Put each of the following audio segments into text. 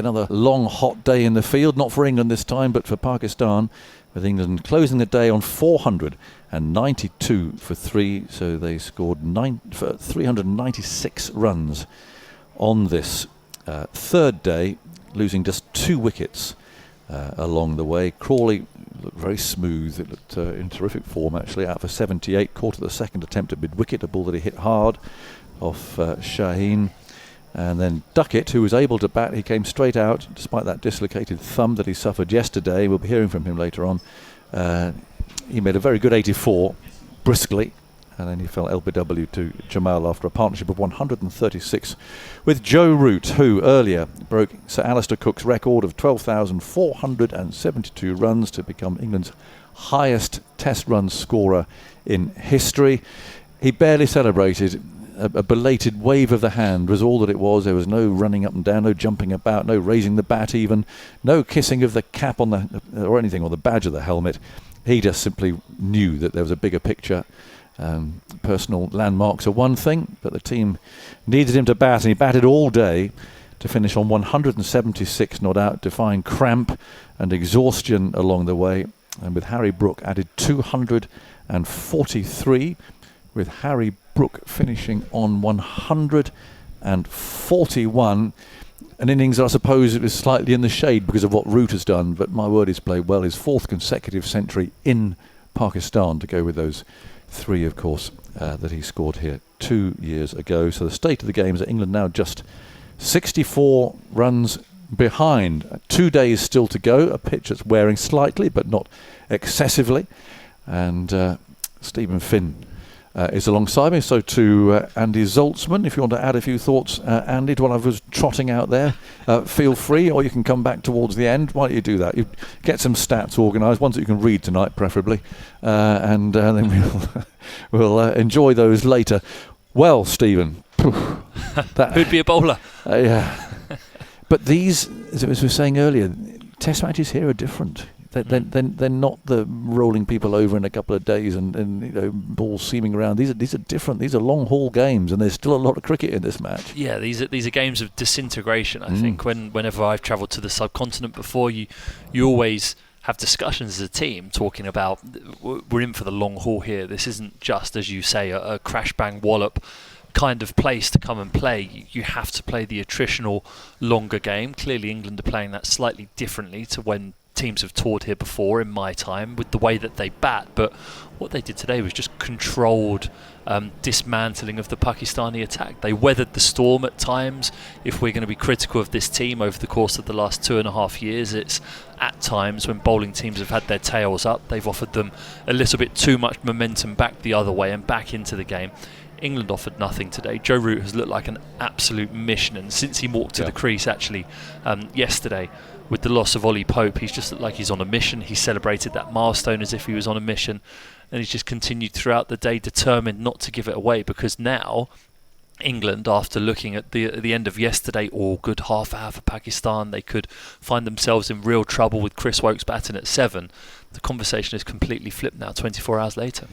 another long, hot day in the field, not for England this time, but for Pakistan, with England closing the day on 492 for 3, so they scored 396 runs on this third day, losing just 2 wickets along the way. Crawley looked very smooth. It looked in terrific form, actually, out for 78, caught at the second attempt at mid-wicket, a ball that he hit hard off Shaheen. And then Duckett, who was able to bat, he came straight out despite that dislocated thumb that he suffered yesterday. We'll be hearing from him later on. He made a very good 84 briskly, and then he fell LBW to Jamal after a partnership of 136 with Joe Root, who earlier broke Sir Alistair Cook's record of 12,472 runs to become England's highest Test run scorer in history. He barely celebrated. A belated wave of the hand was all that it was. There was no running up and down, no jumping about, no raising the bat even, no kissing of the cap on the or anything, or the badge of the helmet. He just simply knew that there was a bigger picture. Personal landmarks are one thing, but the team needed him to bat, and he batted all day to finish on 176 not out, defying cramp and exhaustion along the way. And with Harry Brook added 243, with Harry Brook finishing on 141. An innings, I suppose, it was slightly in the shade because of what Root has done, but my word, he's played well. His 4th consecutive century in Pakistan, to go with those 3, of course, that he scored here 2 years ago. So the state of the game is that England now just 64 runs behind. 2 days still to go. A pitch that's wearing slightly, but not excessively. And Stephen Finn is alongside me, so to Andy Zoltzman. If you want to add a few thoughts, Andy, to what I was trotting out there, feel free, or you can come back towards the end. Why don't you do that? You get some stats organised, ones that you can read tonight, preferably, and then we'll enjoy those later. Well, Stephen, who'd be a bowler? Yeah, but these, as we were saying earlier, Test matches here are different. They're not the rolling people over in a couple of days and balls seaming around. These are different. These are long haul games, and there's still a lot of cricket in this match. Yeah, these are games of disintegration. I think whenever I've travelled to the subcontinent before, you always have discussions as a team talking about we're in for the long haul here. This isn't just, as you say, a crash bang wallop kind of place to come and play. You have to play the attritional longer game. Clearly England are playing that slightly differently to when teams have toured here before in my time with the way that they bat, but what they did today was just controlled dismantling of the Pakistani attack. They weathered the storm at times. If we're going to be critical of this team over the course of the last 2.5 years, it's at times when bowling teams have had their tails up, they've offered them a little bit too much momentum back the other way and back into the game. England offered nothing today. Joe Root has looked like an absolute mission, and since he walked to the crease actually yesterday with the loss of Ollie Pope, he's just looked like he's on a mission. He celebrated that milestone as if he was on a mission, and he's just continued throughout the day, determined not to give it away, because now England, after looking at the end of yesterday, good half hour for Pakistan, they could find themselves in real trouble with Chris Woakes batting at 7. The conversation is completely flipped now 24 hours later.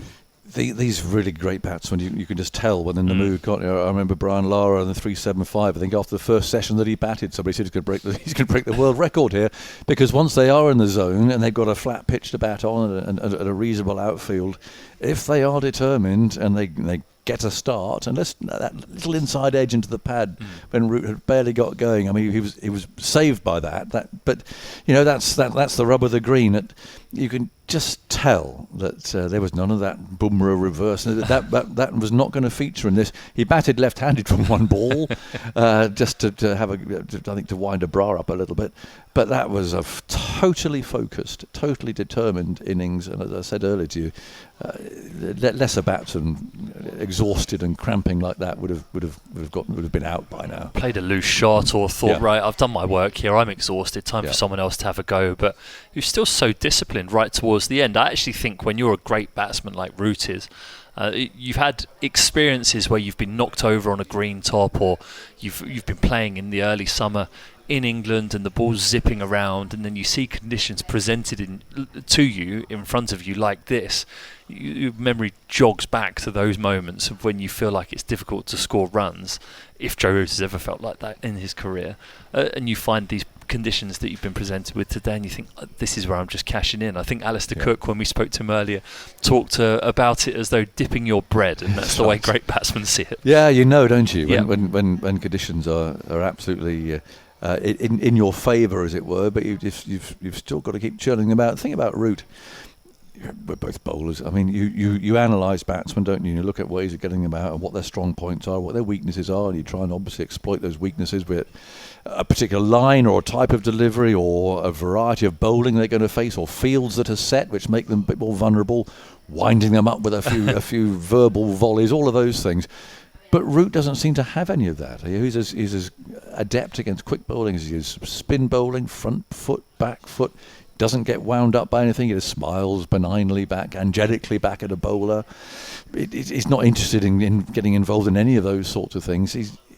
These really great batsmen, you can just tell when in the mood. I remember Brian Lara and the 375. I think after the first session that he batted, somebody said he's going to break the world record here, because once they are in the zone and they've got a flat pitch to bat on and a reasonable outfield, if they are determined and they get a start, and that little inside edge into the pad when Root had barely got going. I mean, he was saved by that. But that's the rub of the green. You can just tell that there was none of that Bumrah reverse. That was not going to feature in this. He batted left-handed from one ball, just to have to wind a bra up a little bit. But that was a totally focused, totally determined innings. And as I said earlier to you, lesser batsmen exhausted and cramping like that would have been out by now. Played a loose shot or thought, right, I've done my work here, I'm exhausted, time for someone else to have a go. But he was still so disciplined right towards the end. I actually think when you're a great batsman like Root is, you've had experiences where you've been knocked over on a green top, or you've been playing in the early summer in England and the ball's zipping around, and then you see conditions presented to you in front of you like this. Your memory jogs back to those moments of when you feel like it's difficult to score runs, if Joe Root has ever felt like that in his career, and you find these conditions that you've been presented with today, and you think, this is where I'm just cashing in. I think Alistair Cook, when we spoke to him earlier, talked about it as though dipping your bread, and that's the way great batsmen see it. Yeah, don't you? When conditions are absolutely in your favour, as it were, but you've still got to keep churning them out. Think about Root. We're both bowlers. I mean, you analyse batsmen, don't you? You look at ways of getting them out and what their strong points are, what their weaknesses are, and you try and obviously exploit those weaknesses with a particular line or a type of delivery or a variety of bowling they're going to face, or fields that are set which make them a bit more vulnerable, winding them up with a few verbal volleys, all of those things. But Root doesn't seem to have any of that. He's as adept against quick bowling as he is spin bowling, front foot, back foot. Doesn't get wound up by anything. He just smiles benignly back, angelically back at a bowler. He's not interested in getting involved in any of those sorts of things.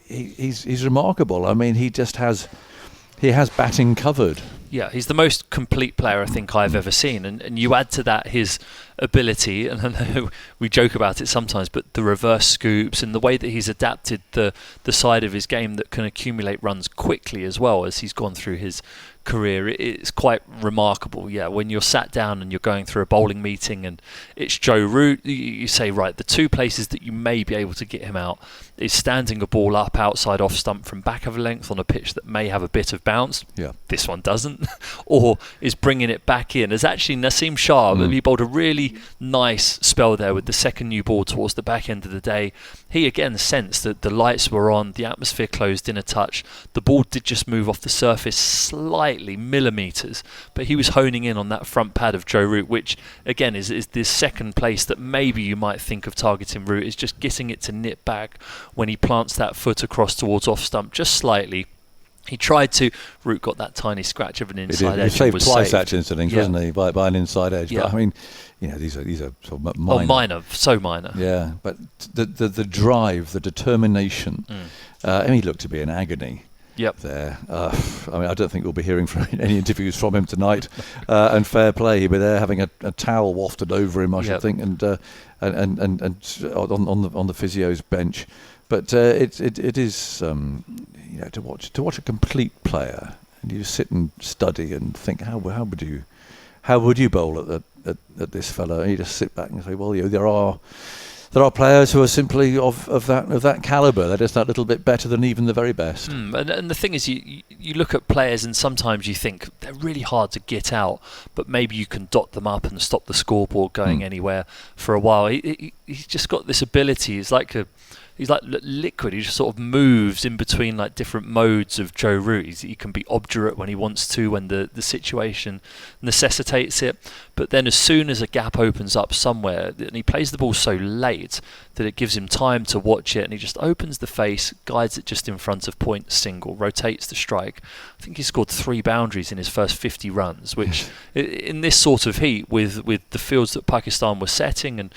He's remarkable. I mean, he has batting covered. Yeah, he's the most complete player I think I've ever seen, and you add to that his ability, and I know we joke about it sometimes, but the reverse scoops and the way that he's adapted the side of his game that can accumulate runs quickly as well as he's gone through his career, it's quite remarkable. Yeah, when you're sat down and you're going through a bowling meeting and it's Joe Root, you say, right, the two places that you may be able to get him out is standing a ball up outside off stump from back of a length on a pitch that may have a bit of bounce. Yeah, this one doesn't. Or is bringing it back in. As actually Naseem Shah, he bowled a really nice spell there with the second new ball towards the back end of the day. He again sensed that the lights were on, the atmosphere closed in a touch. The ball did just move off the surface slightly, millimetres, but he was honing in on that front pad of Joe Root, which again is this second place that maybe you might think of targeting Root, is just getting it to nip back when he plants that foot across towards off stump just slightly. He tried to. Root got that tiny scratch of an inside edge. He saved twice actually in innings, wasn't he, by an inside edge? Yeah. But I mean, these are sort of minor. So minor. Yeah, but the drive, the determination. I mean, he looked to be in agony. Yep. There. I mean, I don't think we'll be hearing from any interviews from him tonight. And fair play, he'll be there having a towel wafted over him, I should think, and on the physio's bench. But it is to watch a complete player, and you just sit and study and think how would you bowl at this fella? And you just sit back and say, well, there are players who are simply of that calibre. They're just that little bit better than even the very best. And the thing is, you look at players and sometimes you think they're really hard to get out, but maybe you can dot them up and stop the scoreboard going anywhere for a while. He's just got this ability. He's like liquid. He just sort of moves in between like different modes of Joe Root. He can be obdurate when he wants to, when the situation necessitates it. But then as soon as a gap opens up somewhere, and he plays the ball so late that it gives him time to watch it, and he just opens the face, guides it just in front of point, single, rotates the strike. I think he scored 3 boundaries in his first 50 runs, which in this sort of heat, with the fields that Pakistan were setting and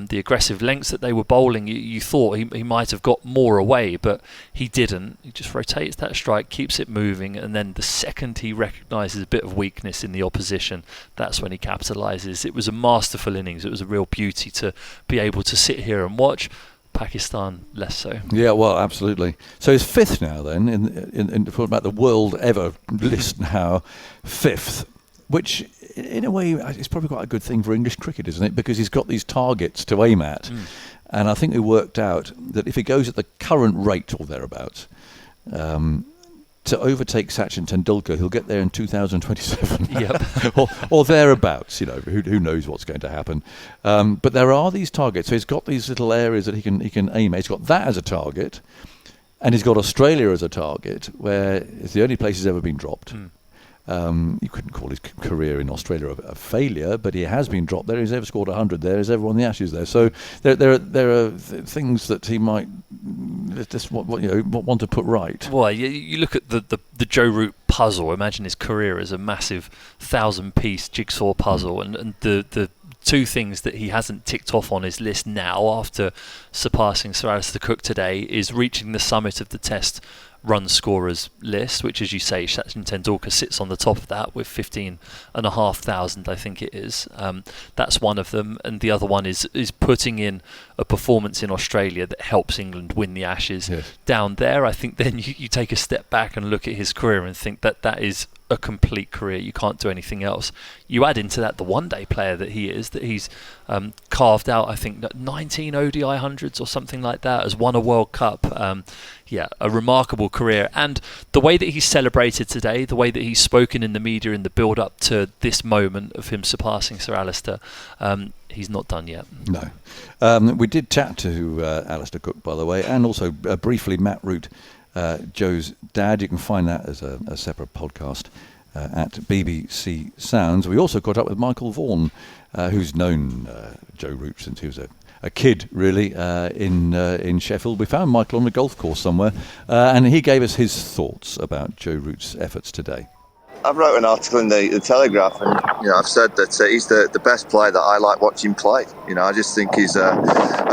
the aggressive lengths that they were bowling, you thought he might have got more away, but he didn't. He just rotates that strike, keeps it moving, and then the second he recognises a bit of weakness in the opposition, that's when he capitalises. It was a masterful innings. It was a real beauty to be able to sit here and watch. Pakistan less so. Yeah, well, absolutely. So he's 5th now then, in talking about the world ever list now, 5th, which in a way is probably quite a good thing for English cricket, isn't it? Because he's got these targets to aim at. And I think we worked out that if he goes at the current rate or thereabouts, to overtake Sachin Tendulkar, he'll get there in 2027. Yep. or thereabouts. Who knows what's going to happen. But there are these targets. So he's got these little areas that he can aim at. He's got that as a target, and he's got Australia as a target, where it's the only place he's ever been dropped. You couldn't call his career in Australia a failure, but he has been dropped there. He's never scored 100 there. He's ever won the Ashes there. So there are things that he might just want to put right. Well, you look at the Joe Root puzzle. Imagine his career as a massive 1,000-piece jigsaw puzzle, and the two things that he hasn't ticked off on his list now after surpassing Sir Alistair Cook today is reaching the summit of the Test run scorers list, which, as you say, Sachin Tendulkar sits on the top of that with 15,500, I think it is. That's one of them, and the other one is putting in a performance in Australia that helps England win the Ashes. Yes. Down there, I think then you take a step back and look at his career and think that is a complete career. You can't do anything else. You add into that the one-day player that he's carved out, I think, 19 ODI hundreds or something like that, has won a World Cup. A remarkable career. And the way that he's celebrated today, the way that he's spoken in the media in the build-up to this moment of him surpassing Sir Alistair, he's not done yet. No. We did chat to Alistair Cook, by the way, and also briefly Matt Root, Joe's dad. You can find that as a separate podcast at BBC Sounds. We also caught up with Michael Vaughan, who's known Joe Root since he was a kid, really, in Sheffield. We found Michael on a golf course somewhere, and he gave us his thoughts about Joe Root's efforts today. I've wrote an article in the Telegraph, and I've said that he's the best player that I like watching play. I just think he's a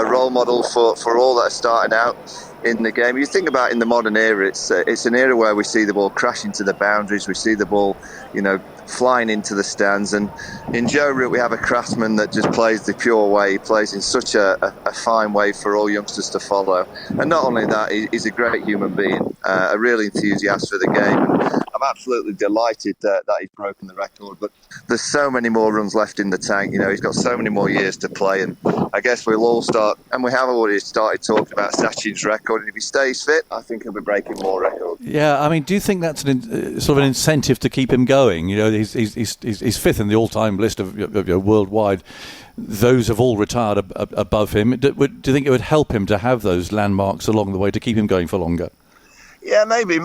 role model for all that are starting out in the game. You think about in the modern era, it's an era where we see the ball crashing to the boundaries, we see the ball, flying into the stands, and in Joe Root we have a craftsman that just plays the pure way. He plays in such a fine way for all youngsters to follow, and not only that, he's a great human being, a real enthusiast for the game, and I'm absolutely delighted that he's broken the record, but there's so many more runs left in the tank. He's got so many more years to play, and I guess we'll all start, and we have already started talking about Sachin's record, and if he stays fit, I think he'll be breaking more records. Yeah, I mean, do you think that's sort of an incentive to keep him going? He's fifth in the all-time list of worldwide. Those have all retired above him. Do you think it would help him to have those landmarks along the way to keep him going for longer? Yeah, maybe.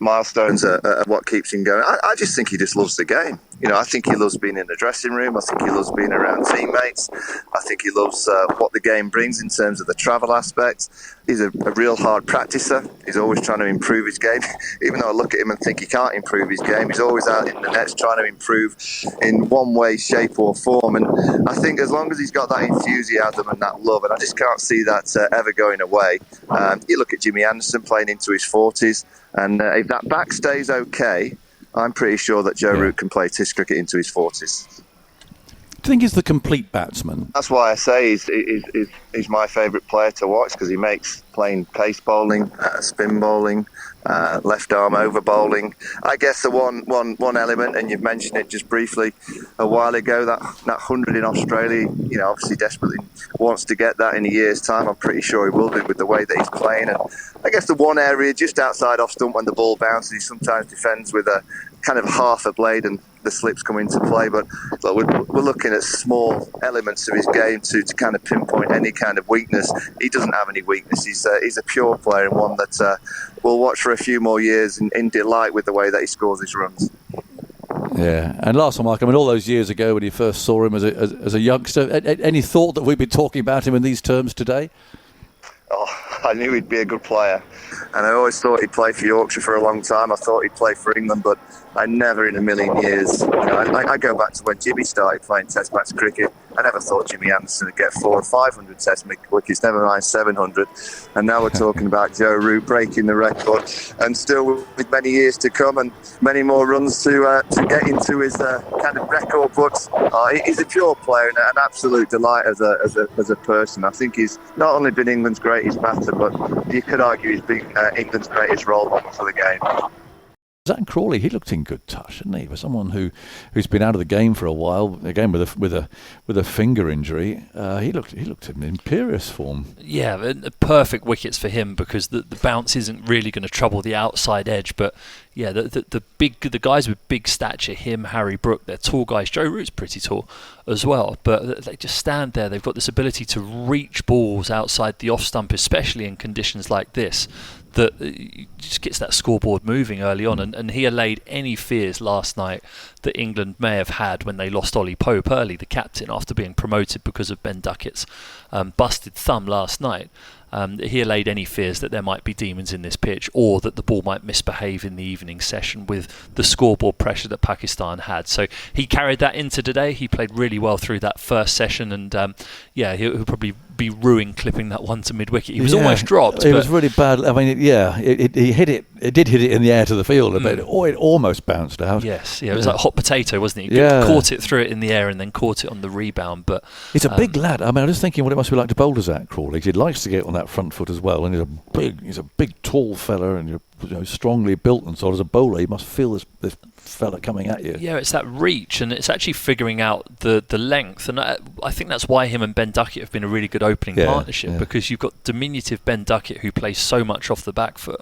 Milestones are what keeps him going. I just think he just loves the game. I think he loves being in the dressing room. I think he loves being around teammates. I think he loves what the game brings in terms of the travel aspect. He's a real hard practicer. He's always trying to improve his game. Even though I look at him and think he can't improve his game, he's always out in the nets trying to improve in one way, shape or form. And I think as long as he's got that enthusiasm and that love, and I just can't see that ever going away. You look at Jimmy Anderson playing into his 40s, and if that back stays okay, I'm pretty sure that Joe Root can play Test cricket into his 40s. Do you think he's the complete batsman? That's why I say he's my favourite player to watch, because he makes playing pace bowling, spin bowling, left arm over bowling. I guess the one element, and you've mentioned it just briefly a while ago, that 100 in Australia, obviously desperately wants to get that in a year's time. I'm pretty sure he will do with the way that he's playing. And I guess the one area just outside off stump when the ball bounces, he sometimes defends with a kind of half a blade and the slips come into play. But we're looking at small elements of his game to kind of pinpoint any kind of weakness. He doesn't have any weakness. He's a pure player, and one that we'll watch for a few more years in delight with the way that he scores his runs. Yeah, and last one, Mark, all those years ago when you first saw him as a youngster, any thought that we'd be talking about him in these terms today? Oh, I knew he'd be a good player, and I always thought he'd play for Yorkshire for a long time. I thought he'd play for England, but I never in a million years. I go back to when Jimmy started playing Test match cricket. I never thought Jimmy Anderson would get 400 or 500 Test wickets, never mind 700. And now we're talking about Joe Root breaking the record, and still with many years to come and many more runs to get into his kind of record books. He's a pure player and an absolute delight as a person. I think he's not only been England's greatest batter, but you could argue he's been England's greatest role model for the game. Zach Crawley, he looked in good touch, didn't he? For someone who's been out of the game for a while, again with a finger injury, he looked in imperious form. Yeah, perfect wickets for him, because the bounce isn't really going to trouble the outside edge. But yeah, the guys with big stature, him, Harry Brook, they're tall guys. Joe Root's pretty tall as well, but they just stand there. They've got this ability to reach balls outside the off stump, especially in conditions like this, that just gets that scoreboard moving early on, and he allayed any fears last night that England may have had when they lost Ollie Pope early, the captain, after being promoted because of Ben Duckett's busted thumb last night. he allayed any fears that there might be demons in this pitch, or that the ball might misbehave in the evening session with the scoreboard pressure that Pakistan had. So he carried that into today. He played really well through that first session, and he'll probably be ruining clipping that one to mid-wicket. He was almost dropped. It was really bad. I mean, he hit it. It did hit it in the air to the field, but it almost bounced out. Yes, it was like hot potato, wasn't it? He caught it, threw it in the air, and then caught it on the rebound. But he's a big lad. I mean, I'm just thinking what it must be like to bowl to Zach Crawley. He likes to get on that front foot as well, and he's a big, tall fella, and strongly built, and so as a bowler, you must feel this fella coming at you. Yeah, it's that reach, and it's actually figuring out the length, and I think that's why him and Ben Duckett have been a really good opening partnership, because you've got diminutive Ben Duckett who plays so much off the back foot.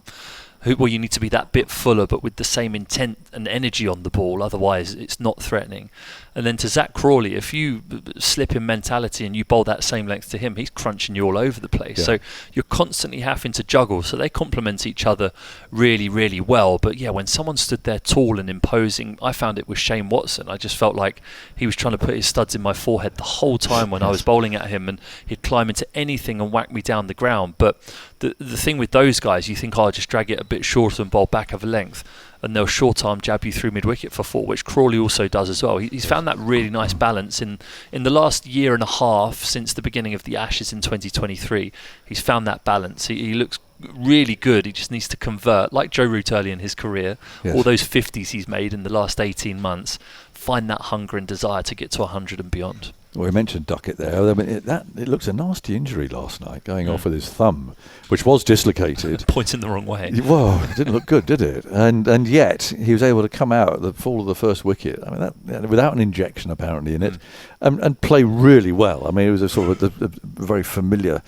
You need to be that bit fuller, but with the same intent and energy on the ball, otherwise it's not threatening. And then to Zach Crawley, if you slip in mentality and you bowl that same length to him, he's crunching you all over the place. Yeah. So you're constantly having to juggle. So they complement each other really, really well. But yeah, when someone stood there tall and imposing, I found it was Shane Watson. I just felt like he was trying to put his studs in my forehead the whole time when I was bowling at him, and he'd climb into anything and whack me down the ground. But the thing with those guys, you think, just drag it a bit shorter and bowl back of a length, and they'll short arm jab you through mid-wicket for 4, which Crawley also does as well. He's found that really nice balance in the last year and a half since the beginning of the Ashes in 2023. He's found that balance. He looks really good. He just needs to convert, like Joe Root early in his career, all those 50s he's made in the last 18 months, find that hunger and desire to get to 100 and beyond. Well, we mentioned Duckett there. I mean, it looks a nasty injury last night, going off with his thumb, which was dislocated. Pointing the wrong way. Well, it didn't look good, did it? And yet he was able to come out at the fall of the first wicket. I mean, that without an injection apparently in it, and play really well. I mean, it was a sort of a very familiar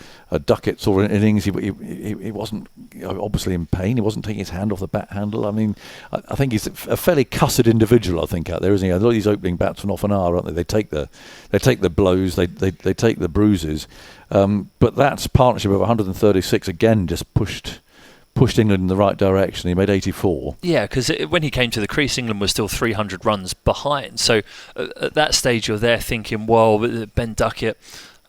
Duckett sort of innings. He wasn't obviously in pain. He wasn't taking his hand off the bat handle. I mean, I think he's a fairly cussed individual, I think, out there, isn't he? A lot of these opening batsmen often are, aren't they? They take the blows, they take the bruises, but that partnership of 136 again just pushed England in the right direction. He made 84. Yeah, because when he came to the crease, England was still 300 runs behind. So at that stage, you're there thinking, well, Ben Duckett,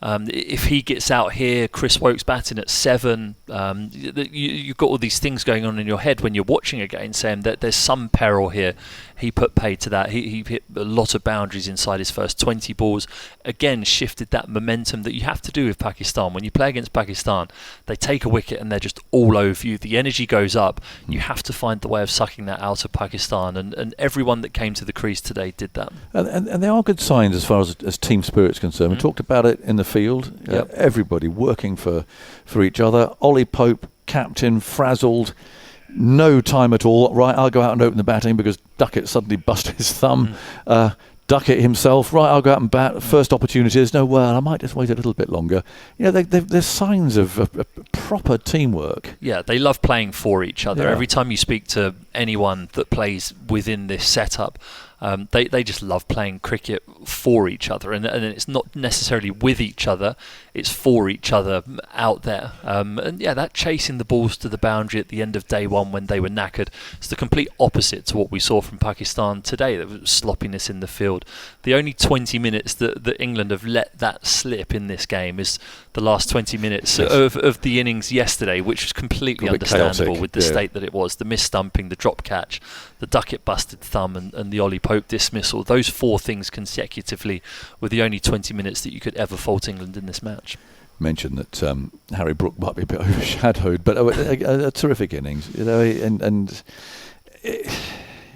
if he gets out here, Chris Woakes batting at 7, you've got all these things going on in your head when you're watching a game, saying that there's some peril here. He put paid to that. He hit a lot of boundaries inside his first 20 balls. Again, shifted that momentum that you have to do with Pakistan. When you play against Pakistan, they take a wicket and they're just all over you. The energy goes up. You have to find the way of sucking that out of Pakistan. And everyone that came to the crease today did that. And there are good signs as far as team spirit's concerned. We talked about it in the field. Everybody working for each other. Ollie Pope, captain, frazzled. No time at all. Right, I'll go out and open the batting because Duckett suddenly busted his thumb. Duckett himself, right, I'll go out and bat. First opportunity is, no, well, I might just wait a little bit longer. You know, there's signs of proper teamwork. Yeah, they love playing for each other. Every time you speak to anyone that plays within this setup, they just love playing cricket for each other, and it's not necessarily with each other, it's for each other out there. And yeah, that chasing the balls to the boundary at the end of day one when they were knackered, it's the complete opposite to what we saw from Pakistan today. There was sloppiness in the field. The only 20 minutes that England have let that slip in this game is the last 20 minutes of the innings yesterday, which was completely understandable chaotic, with the state that it was. The mis-stumping, the drop catch, the Duckett busted thumb, and the Ollie Pope dismissal. Those 4 things consecutively were the only 20 minutes that you could ever fault England in this match. Mentioned that Harry Brook might be a bit overshadowed, but a terrific innings, you know, and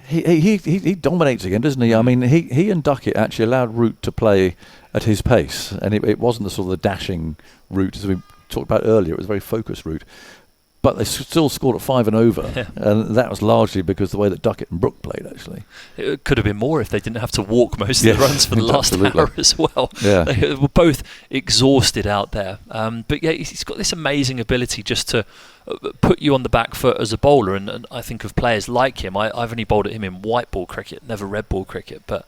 he dominates again, doesn't he? I mean, he and Duckett actually allowed Root to play at his pace, and it wasn't the sort of the dashing Root as we talked about earlier. It was a very focused Root. But they still scored at 5 and over, and that was largely because of the way that Duckett and Brook played, actually. It could have been more if they didn't have to walk most of the runs for the last hour as well. Yeah. They were both exhausted out there. But yeah, he's got this amazing ability just to put you on the back foot as a bowler, and I think of players like him. I've only bowled at him in white ball cricket, never red ball cricket, but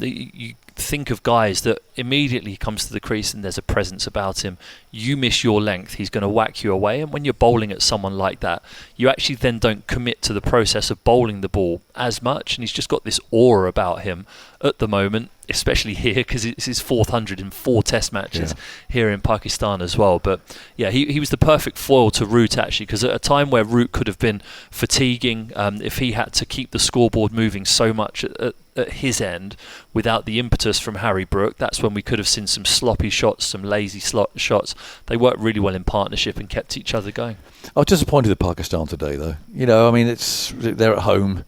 you think of guys that immediately comes to the crease and there's a presence about him. You miss your length, he's going to whack you away, and when you're bowling at someone like that, you actually then don't commit to the process of bowling the ball as much, and he's just got this aura about him at the moment. especially here because it's his 400 in 4 Test matches here in Pakistan as well. But yeah, he was the perfect foil to Root actually, because at a time where Root could have been fatiguing, if he had to keep the scoreboard moving so much at his end without the impetus from Harry Brook, that's when we could have seen some sloppy shots, some lazy shots. They worked really well in partnership and kept each other going. I was disappointed with Pakistan today, though. You know, I mean, they're at home.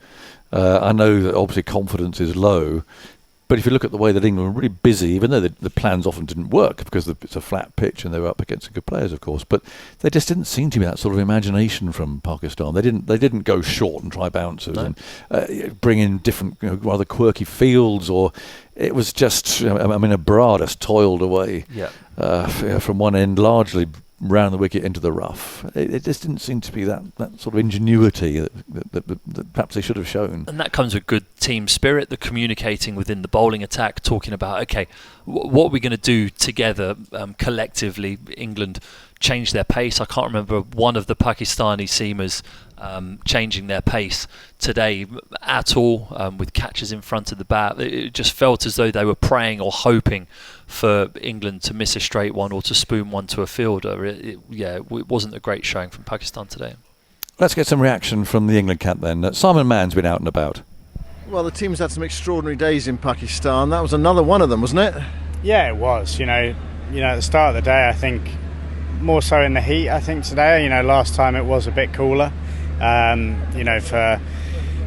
I know that obviously confidence is low, but if you look at the way that England were really busy, even though the plans often didn't work because it's a flat pitch and they were up against some good players, of course, but they just didn't seem to be that sort of imagination from Pakistan. They didn't go short and try bouncers and bring in different, rather quirky fields, or it was just, Abrar just toiled away from one end largely round the wicket into the rough. It just didn't seem to be that sort of ingenuity that perhaps they should have shown. And that comes with good team spirit, the communicating within the bowling attack, talking about, okay, what are we going to do together collectively? England changed their pace. I can't remember one of the Pakistani seamers changing their pace today at all, with catches in front of the bat. It just felt as though they were praying or hoping for England to miss a straight one or to spoon one to a fielder. It wasn't a great showing from Pakistan today. Let's get some reaction from the England camp then. Simon Mann's been out and about. Well, the team's had some extraordinary days in Pakistan. That was another one of them, wasn't it? Yeah, it was. At the start of the day, I think more so in the heat. I think today, last time it was a bit cooler.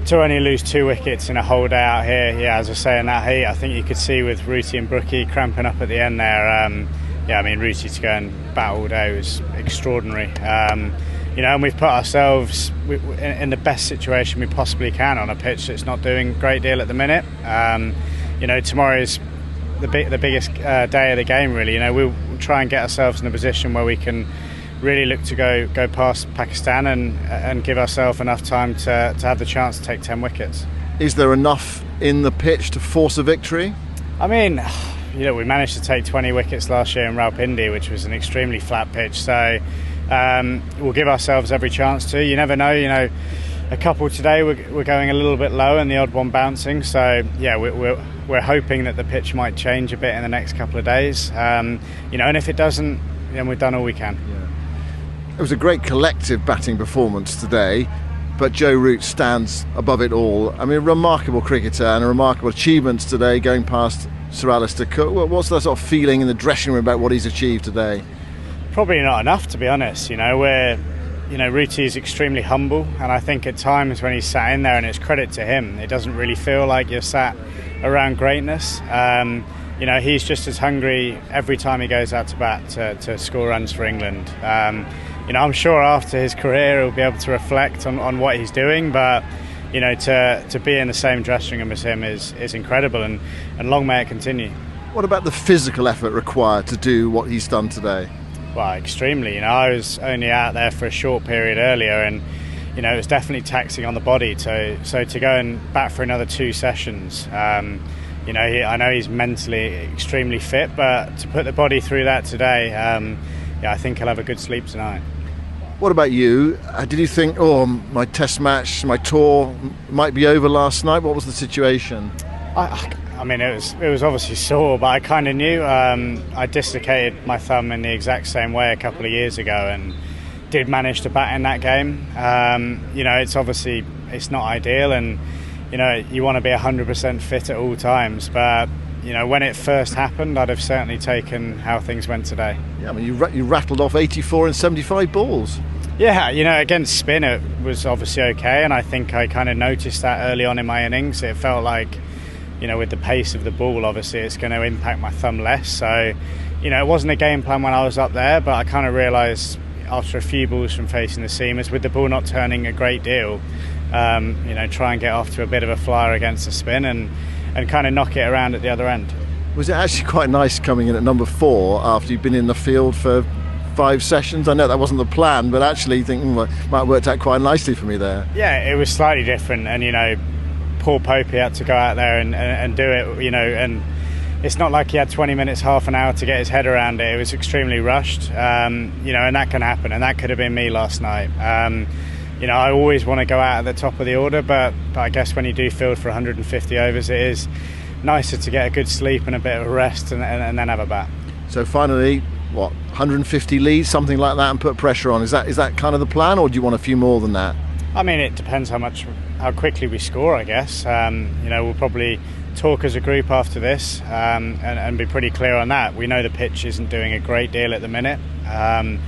To only lose 2 wickets in a whole day out here, as I say, in that heat, I think you could see with Rooty and Brookie cramping up at the end there. Rooty to go and bat all day was extraordinary. And we've put ourselves in the best situation we possibly can on a pitch that's not doing a great deal at the minute. Tomorrow is the biggest day of the game, really. We'll try and get ourselves in a position where we can really look to go past Pakistan and give ourselves enough time to have the chance to take 10 wickets. Is there enough in the pitch to force a victory? I mean, we managed to take 20 wickets last year in Rawalpindi, which was an extremely flat pitch, so we'll give ourselves every chance to. You never know, a couple today we're going a little bit low and the odd one bouncing, so we're hoping that the pitch might change a bit in the next couple of days, and if it doesn't, then we've done all we can. It was a great collective batting performance today, but Joe Root stands above it all. I mean, a remarkable cricketer and a remarkable achievements today, going past Sir Alistair Cook. What's that sort of feeling in the dressing room about what he's achieved today? Probably not enough, to be honest. Rooty is extremely humble, and I think at times when he's sat in there, and it's credit to him, it doesn't really feel like you're sat around greatness. He's just as hungry every time he goes out to bat to score runs for England. I'm sure after his career he'll be able to reflect on what he's doing, but to be in the same dressing room as him is incredible, and long may it continue. What about the physical effort required to do what he's done today? Well, extremely. I was only out there for a short period earlier, and it was definitely taxing on the body. So to go and bat for another 2 sessions, I know he's mentally extremely fit, but to put the body through that today, I think he'll have a good sleep tonight. What about you? Did you think, my test match, my tour might be over last night? What was the situation? It was obviously sore, but I kind of knew. I dislocated my thumb in the exact same way a couple of years ago and did manage to bat in that game. It's not ideal, and you want to be 100% fit at all times, but when it first happened, I'd have certainly taken how things went today. Yeah, you rattled off 84 and 75 balls. Yeah, against spin it was obviously okay, and I think I kind of noticed that early on in my innings. It felt like, with the pace of the ball, obviously it's going to impact my thumb less. So, it wasn't a game plan when I was up there, but I kind of realised after a few balls from facing the seamers, with the ball not turning a great deal, try and get off to a bit of a flyer against the spin and kind of knock it around at the other end. Was it actually quite nice coming in at number 4 after you've been in the field for 5 sessions? I know that wasn't the plan, but actually thinking it might have worked out quite nicely for me there. Yeah, it was slightly different, and Paul Popey had to go out there and do it, and it's not like he had 20 minutes, half an hour to get his head around it. It was extremely rushed, and that can happen, and that could have been me last night. I always want to go out at the top of the order, but I guess when you do field for 150 overs, it is nicer to get a good sleep and a bit of a rest and then have a bat. So finally, 150 leads, something like that, and put pressure on. Is that kind of the plan, or do you want a few more than that? I mean, it depends how quickly we score, I guess. We'll probably talk as a group after this and be pretty clear on that. We know the pitch isn't doing a great deal at the minute, and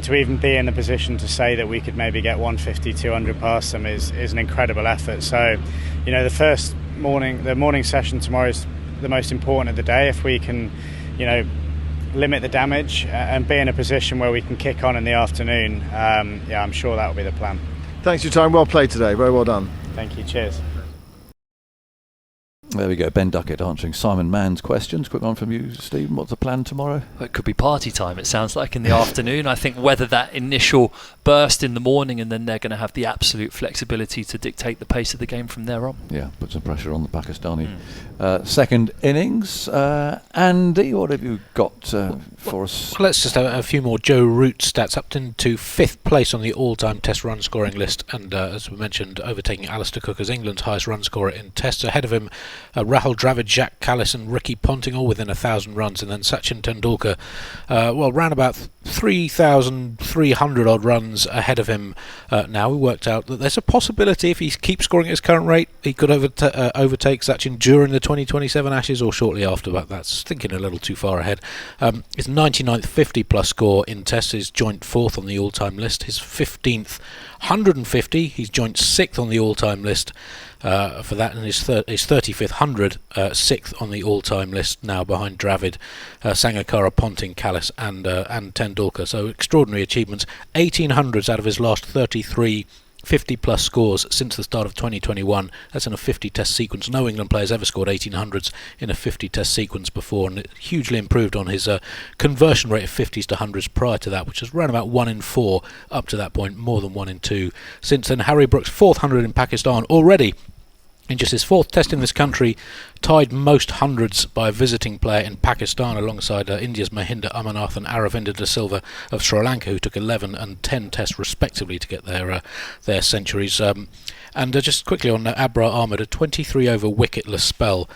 to even be in the position to say that we could maybe get 150, 200 past them is an incredible effort. So, the morning session tomorrow is the most important of the day. If we can, limit the damage and be in a position where we can kick on in the afternoon, I'm sure that will be the plan. Thanks for your time. Well played today. Very well done. Thank you. Cheers. There we go, Ben Duckett answering Simon Mann's questions. Quick one from you, Stephen. What's the plan tomorrow? Well, it could be party time, it sounds like, in the afternoon. I think whether that initial burst in the morning and then they're going to have the absolute flexibility to dictate the pace of the game from there on. Yeah, put some pressure on the Pakistani. Second innings. Andy, what have you got for us? Well, let's just have a few more Joe Root stats. Up into 5th place on the all-time Test run scoring list, and as we mentioned, overtaking Alistair Cook as England's highest run scorer in Tests. Ahead of him, Rahul Dravid, Jacques Kallis and Ricky Ponting, all within 1,000 runs, and then Sachin Tendulkar, round about 3,300 odd runs ahead of him. Now we worked out that there's a possibility if he keeps scoring at his current rate, he could overtake Sachin during the 2027 Ashes or shortly after, but that's thinking a little too far ahead. His 99th 50 plus score in Tests is joint 4th on the all-time list. His 15th 150, he's joint 6th on the all-time list for that, and his 35th 100, 6th on the all-time list now behind Dravid, Sangakkara, Ponting, Kallis and Tendulkar. So extraordinary achievements. 1800s out of his last 33 50 plus scores since the start of 2021. That's in a 50 test sequence. No England players ever scored 1800s in a 50 test sequence before, and it hugely improved on his conversion rate of 50s to 100s prior to that, which was around about 1 in 4 up to that point, more than 1 in 2 since then. Harry Brooks, 4th 100 in Pakistan already. In just his 4th test in this country, tied most hundreds by a visiting player in Pakistan alongside India's Mahinda Amarnath and Aravinda De Silva of Sri Lanka, who took 11 and 10 tests respectively to get their centuries. And just quickly on Abrar Ahmed, a 23 over wicketless spell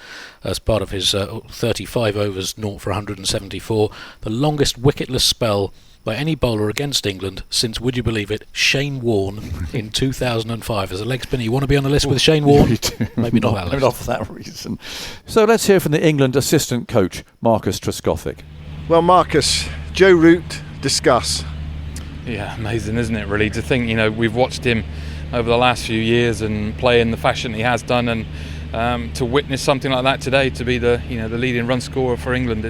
as part of his 35 overs, 0 for 174, the longest wicketless spell by any bowler against England since, would you believe it, Shane Warne in 2005. As a leg spinner, you want to be on the list with Shane Warne? Maybe not that list. Not for that reason. So let's hear from the England assistant coach, Marcus Trescothick. Well, Marcus, Joe Root, discuss. Yeah, amazing, isn't it, really, to think, we've watched him over the last few years and play in the fashion he has done, and to witness something like that today, to be the leading run scorer for England,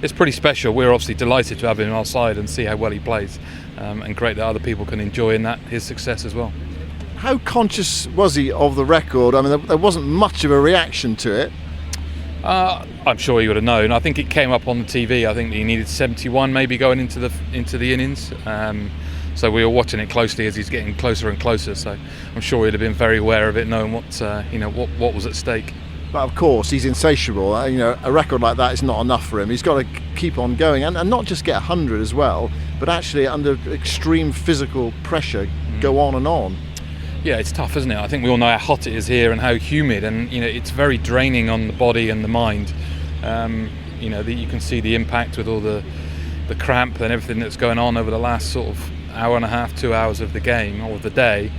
it's pretty special. We're obviously delighted to have him on our side and see how well he plays, and great that other people can enjoy in that his success as well. How conscious was he of the record? I mean, there wasn't much of a reaction to it. I'm sure he would have known. I think it came up on the TV. I think he needed 71 maybe going into the innings. So we were watching it closely as he's getting closer and closer. So I'm sure he'd have been very aware of it, knowing what was at stake. But of course, he's insatiable. A record like that is not enough for him. He's got to keep on going, and not just get 100 as well, but actually under extreme physical pressure, go on and on. Yeah, it's tough, isn't it? I think we all know how hot it is here and how humid, and it's very draining on the body and the mind. You can see the impact with all the cramp and everything that's going on over the last sort of hour and a half, 2 hours of the game or of the day.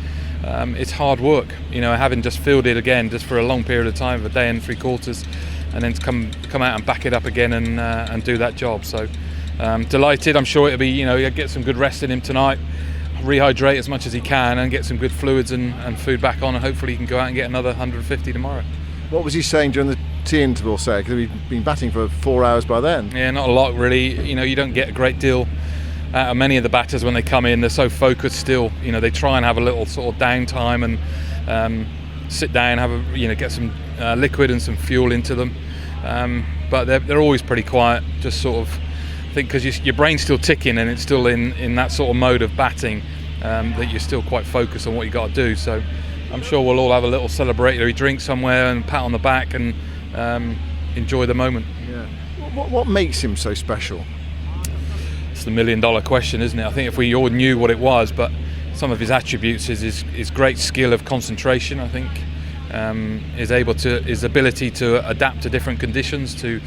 It's hard work, having just fielded again just for a long period of time, for a day and 3/4, and then to come out and back it up again and do that job. So delighted. I'm sure it'll be, get some good rest in him tonight, rehydrate as much as he can, and get some good fluids and food back on, and hopefully he can go out and get another 150 tomorrow. What was he saying during the tea interval, say? Because he'd been batting for 4 hours by then. Yeah, not a lot really. You don't get a great deal out of many of the batters when they come in. They're so focused still. They try and have a little sort of downtime and sit down, get some liquid and some fuel into them. But they're always pretty quiet. Just sort of think, because your brain's still ticking and it's still in that sort of mode of batting, that you're still quite focused on what you got to do. So I'm sure we'll all have a little celebratory drink somewhere and pat on the back and enjoy the moment. Yeah. What makes him so special? It's the $1 million question, isn't it? I think if we all knew what it was, but some of his attributes is his great skill of concentration. I think his ability to adapt to different conditions, to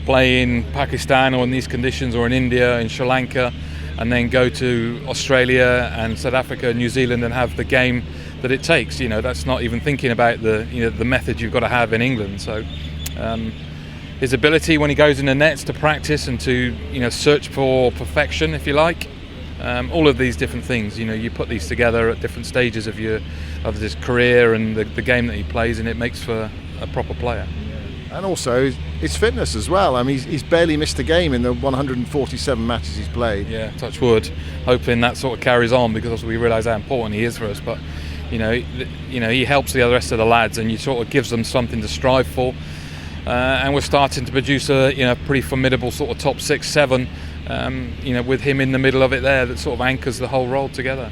play in Pakistan or in these conditions, or in India, in Sri Lanka, and then go to Australia and South Africa, New Zealand, and have the game that it takes. That's not even thinking about the method you've got to have in England. So his ability when he goes in the nets to practice and to search for perfection, if you like, all of these different things. You put these together at different stages of his career and the game that he plays, and it makes for a proper player. And also his fitness as well. I mean, he's barely missed a game in the 147 matches he's played. Yeah, touch wood. Hoping that sort of carries on, because we realise how important he is for us. But he helps the rest of the lads, and he sort of gives them something to strive for. And we're starting to produce a pretty formidable sort of top 6-7. With him in the middle of it there, that sort of anchors the whole role together.